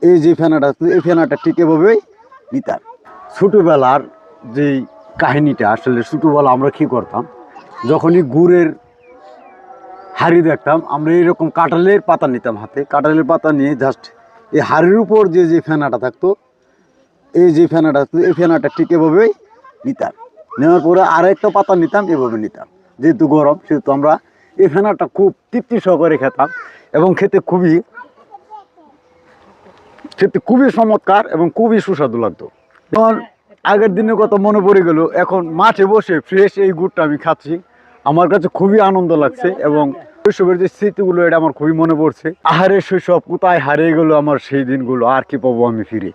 এই যে ফেনাটা, এই ফেনাটা ঠিক এভাবেই নিতাম। ছোটোবেলার যেই কাহিনীটা, আসলে ছোটোবেলা আমরা কী করতাম, যখনই গুড়ের হাঁড়ি দেখতাম আমরা এইরকম কাঁঠালের পাতা নিতাম হাতে, কাঁঠালের পাতা নিয়ে জাস্ট এই হাঁড়ির উপর যে ফেনাটা থাকতো, এই যে ফেনাটা থাকতো, এই ফেনাটা ঠিক এভাবেই নিতাম। নেওয়ার পরে আরেকটা পাতা নিতাম, এভাবে নিতাম। যেহেতু গরম সেহেতু আমরা এই ফেনাটা খুব তৃপ্তি সহকারে খেতাম এবং খেতে খুবই চমৎকার এবং খুবই সুস্বাদু লাগতো। যেমন আগের দিনের কথা মনে পড়ে গেল, এখন মাঠে বসে ফ্রেশ এই গুড়টা আমি খাচ্ছি, আমার কাছে খুবই আনন্দ লাগছে এবং শৈশবের যে স্মৃতিগুলো এটা আমার খুবই মনে পড়ছে। আহারের শৈশব কোথায় হারিয়ে গেল আমার সেই দিনগুলো, আর কি পাবো আমি ফিরে।